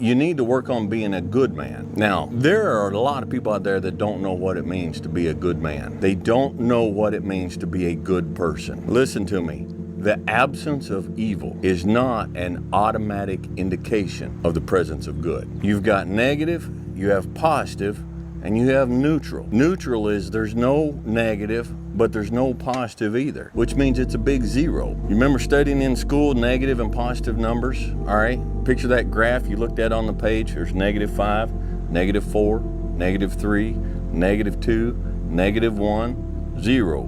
you need to work on being a good man. Now, there are a lot of people out there that don't know what it means to be a good man. They don't know what it means to be a good person. Listen to me. The absence of evil is not an automatic indication of the presence of good. You've got negative, you have positive, and you have neutral. Neutral is there's no negative, but there's no positive either, which means it's a big zero. You remember studying in school negative and positive numbers? All right, picture that graph you looked at on the page. There's -5, -4, -3, -2, -1, 0,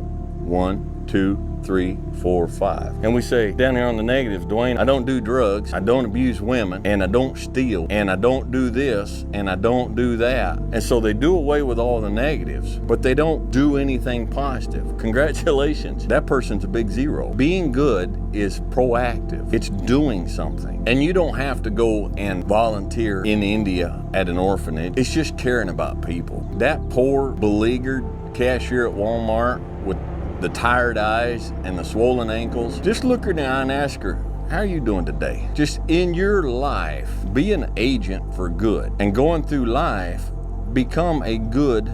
1, 2, 3, 4, 5. And we say down here on the negatives, Dwayne, I don't do drugs, I don't abuse women, and I don't steal, and I don't do this, and I don't do that. And so they do away with all the negatives, but they don't do anything positive. Congratulations, that person's a big zero. Being good is proactive. It's doing something. And you don't have to go and volunteer in India at an orphanage. It's just caring about people. That poor, beleaguered cashier at Walmart with the tired eyes and the swollen ankles, just look her in the eye and ask her, how are you doing today? Just in your life, be an agent for good. And going through life, become a good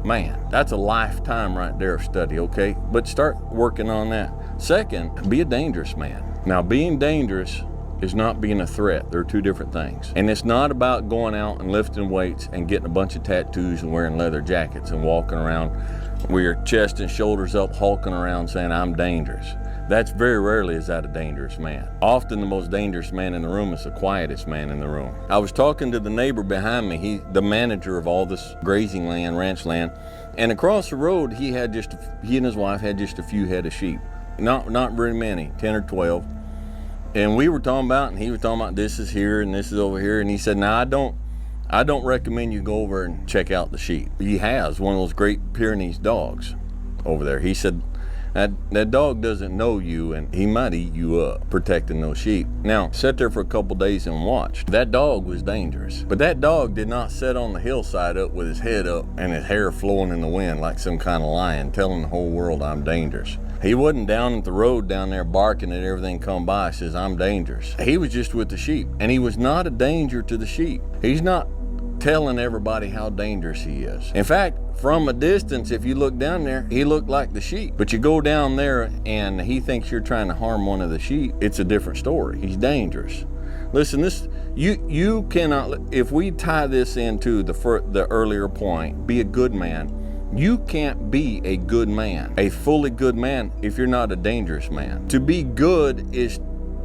man. That's a lifetime right there of study, okay? But start working on that. Second, be a dangerous man. Now, being dangerous is not being a threat. They're two different things. And it's not about going out and lifting weights and getting a bunch of tattoos and wearing leather jackets and walking around with your chest and shoulders up, hulking around saying, I'm dangerous. That's very rarely is that a dangerous man. Often the most dangerous man in the room is the quietest man in the room. I was talking to the neighbor behind me, he the manager of all this grazing land, ranch land, and across the road he and his wife had just a few head of sheep. Not very many, 10 or 12. And we were talking about, and he was talking about this is here and this is over here, and he said, now I don't recommend you go over and check out the sheep. He has one of those Great Pyrenees dogs over there. He said, that dog doesn't know you and he might eat you up protecting those sheep. Now, sat there for a couple days and watched. That dog was dangerous. But that dog did not sit on the hillside up with his head up and his hair flowing in the wind like some kind of lion telling the whole world I'm dangerous. He wasn't down at the road down there barking at everything come by, says I'm dangerous. He was just with the sheep, and he was not a danger to the sheep. He's not telling everybody how dangerous he is. In fact, from a distance, if you look down there, he looked like the sheep. But you go down there and he thinks you're trying to harm one of the sheep, it's a different story. He's dangerous. Listen, you cannot, if we tie this into the earlier point, be a good man, you can't be a good man, a fully good man, if you're not a dangerous man. To be good is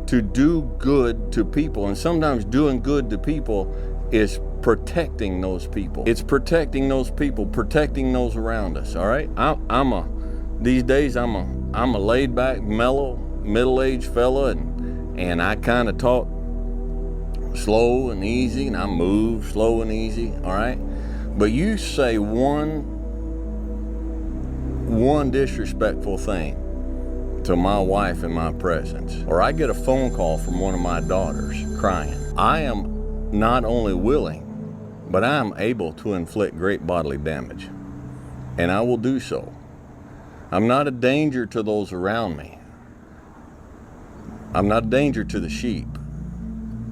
to do good to people, and sometimes doing good to people is protecting those people. It's protecting those people, protecting those around us, all right? These days I'm a laid back, mellow, middle-aged fella, and I kind of talk slow and easy, and I move slow and easy, all right? But you say one disrespectful thing to my wife in my presence, or I get a phone call from one of my daughters crying, I am not only willing, but I am able to inflict great bodily damage, and I will do so. I'm not a danger to those around me. I'm not a danger to the sheep.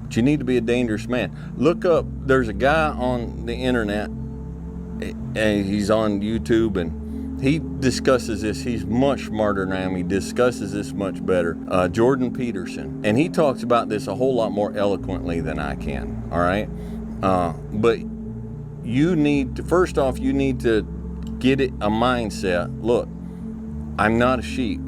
But you need to be a dangerous man. Look up, there's a guy on the internet, and he's on YouTube, and he discusses this. He's much smarter than I am. He discusses this much better. Jordan Peterson. And he talks about this a whole lot more eloquently than I can, all right? But you need to, first off, you need to get a mindset. Look, I'm not a sheep.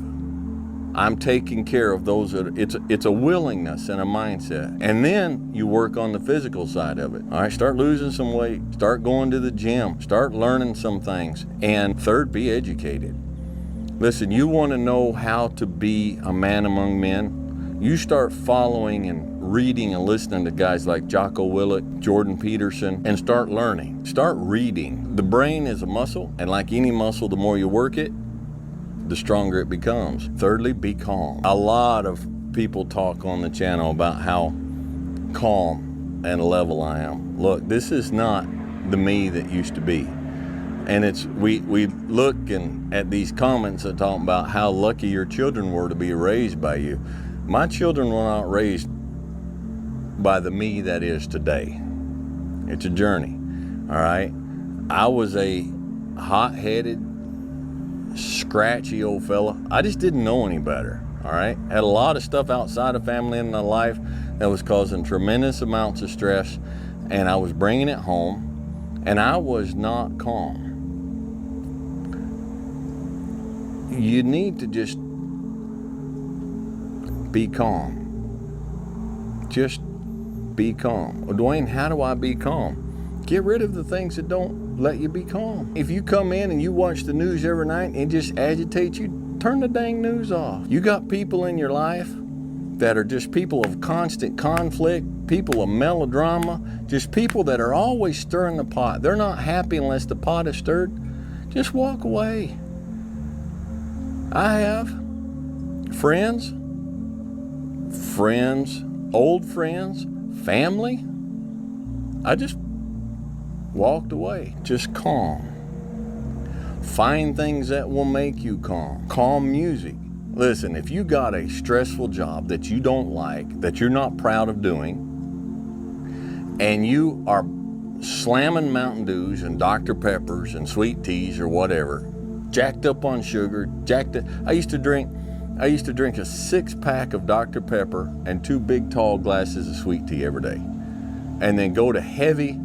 I'm taking care of those that it's a willingness and a mindset. And then you work on the physical side of it. All right, start losing some weight, start going to the gym, start learning some things. And third, be educated. Listen, you want to know how to be a man among men? You start following and reading and listening to guys like Jocko Willink, Jordan Peterson, and start learning. Start reading. The brain is a muscle, and like any muscle, the more you work it, the stronger it becomes. Thirdly, be calm. A lot of people talk on the channel about how calm and level I am. Look, this is not the me that used to be. And we look at these comments that talk about how lucky your children were to be raised by you. My children were not raised by the me that is today. It's a journey, all right? I was a hot-headed, scratchy old fella. I just didn't know any better, all right? Had a lot of stuff outside of family in my life that was causing tremendous amounts of stress, and I was bringing it home, and I was not calm. You need to just be calm. Just be calm. Well, Dewayne, how do I be calm? Get rid of the things that don't let you be calm. If you come in and you watch the news every night and it just agitates you, turn the dang news off. You got people in your life that are just people of constant conflict, people of melodrama, just people that are always stirring the pot. They're not happy unless the pot is stirred. Just walk away. I have friends, old friends, family. I just walked away. Just calm. Find things that will make you calm. Calm music. Listen, if you got a stressful job that you don't like, that you're not proud of doing, and you are slamming Mountain Dews and Dr. Peppers and sweet teas or whatever, jacked up on sugar, I used to drink a 6-pack of Dr. Pepper and 2 big tall glasses of sweet tea every day. And then go to heavy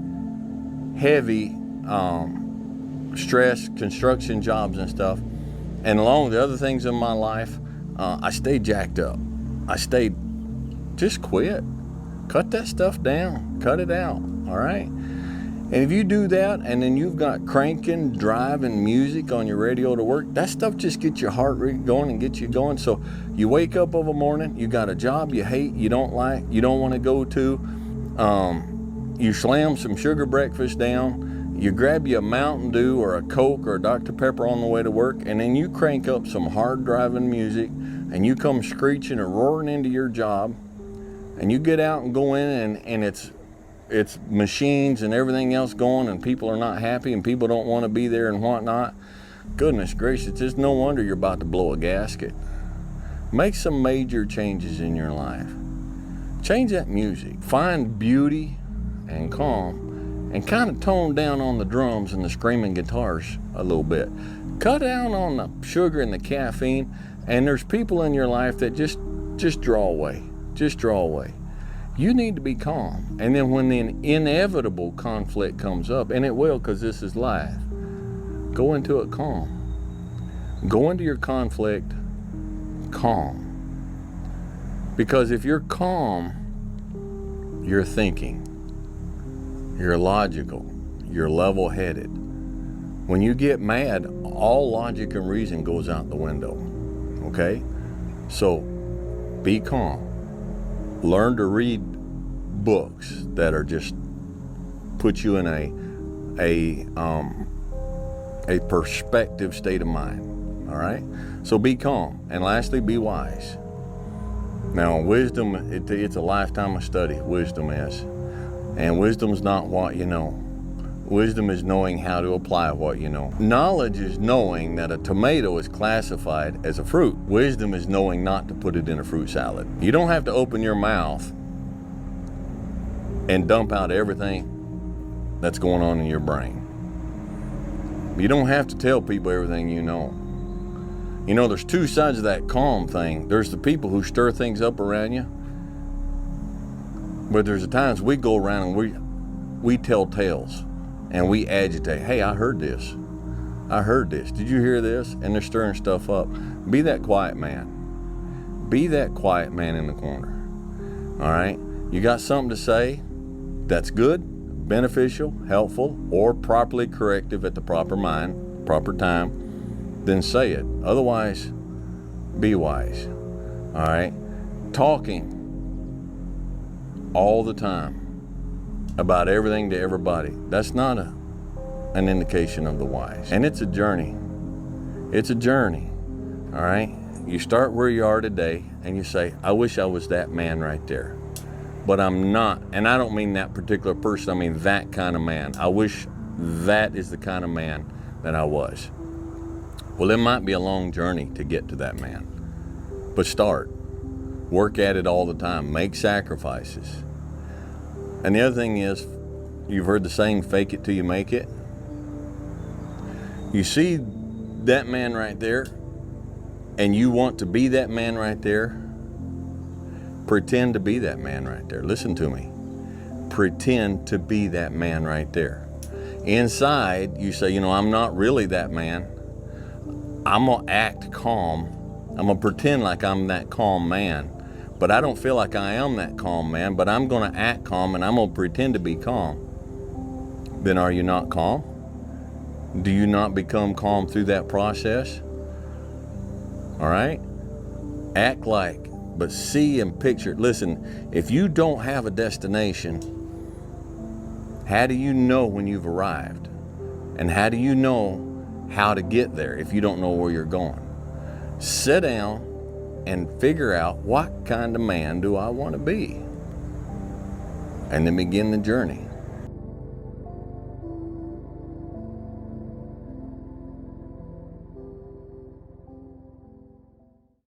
stress, construction jobs and stuff. And along with the other things in my life, I stayed jacked up. Just quit. Cut that stuff down. Cut it out, all right? And if you do that, and then you've got cranking, driving music on your radio to work, that stuff just gets your heart rate going and gets you going. So you wake up of a morning, you got a job you hate, you don't like, you don't want to go to, you slam some sugar breakfast down, you grab you a Mountain Dew or a Coke or a Dr. Pepper on the way to work, and then you crank up some hard driving music, and you come screeching or roaring into your job, and you get out and go in, and it's machines and everything else going, and people are not happy and people don't want to be there and whatnot. Goodness gracious, it's no wonder you're about to blow a gasket. Make some major changes in your life. Change that music. Find beauty and calm, and kind of tone down on the drums and the screaming guitars a little bit. Cut down on the sugar and the caffeine, and there's people in your life that just draw away. Just draw away. You need to be calm. And then when the inevitable conflict comes up, and it will because this is life, go into it calm. Go into your conflict calm. Because if you're calm, you're thinking. You're logical. You're level-headed. When you get mad, all logic and reason goes out the window. Okay? So be calm. Learn to read books that are just put you in a perspective state of mind. All right? So be calm. And lastly, be wise. Now, wisdom, it's a lifetime of study. Wisdom is. And wisdom's not what you know. Wisdom is knowing how to apply what you know. Knowledge is knowing that a tomato is classified as a fruit. Wisdom is knowing not to put it in a fruit salad. You don't have to open your mouth and dump out everything that's going on in your brain. You don't have to tell people everything you know. You know, there's 2 sides of that calm thing. There's the people who stir things up around you, but there's the times we go around and we tell tales and we agitate. Hey, I heard this. Did you hear this? And they're stirring stuff up. Be that quiet man. Be that quiet man in the corner. All right? You got something to say that's good, beneficial, helpful, or properly corrective at the proper time, then say it. Otherwise, be wise. All right? Talking all the time about everything to everybody, that's not an indication of the wise. And it's a journey. It's a journey. All right? You start where you are today and you say, I wish I was that man right there. But I'm not. And I don't mean that particular person. I mean that kind of man. I wish that is the kind of man that I was. Well, it might be a long journey to get to that man. But start. Work at it all the time. Make sacrifices. And the other thing is, you've heard the saying, fake it till you make it. You see that man right there, and you want to be that man right there, pretend to be that man right there. Listen to me. Pretend to be that man right there. Inside, you say, I'm not really that man. I'm going to act calm. I'm going to pretend like I'm that calm man. But I don't feel like I am that calm man, but I'm going to act calm and I'm going to pretend to be calm. Then are you not calm? Do you not become calm through that process? All right? Act like, but see and picture. Listen, if you don't have a destination, how do you know when you've arrived? And how do you know how to get there if you don't know where you're going? Sit down and figure out, what kind of man do I want to be? And then begin the journey.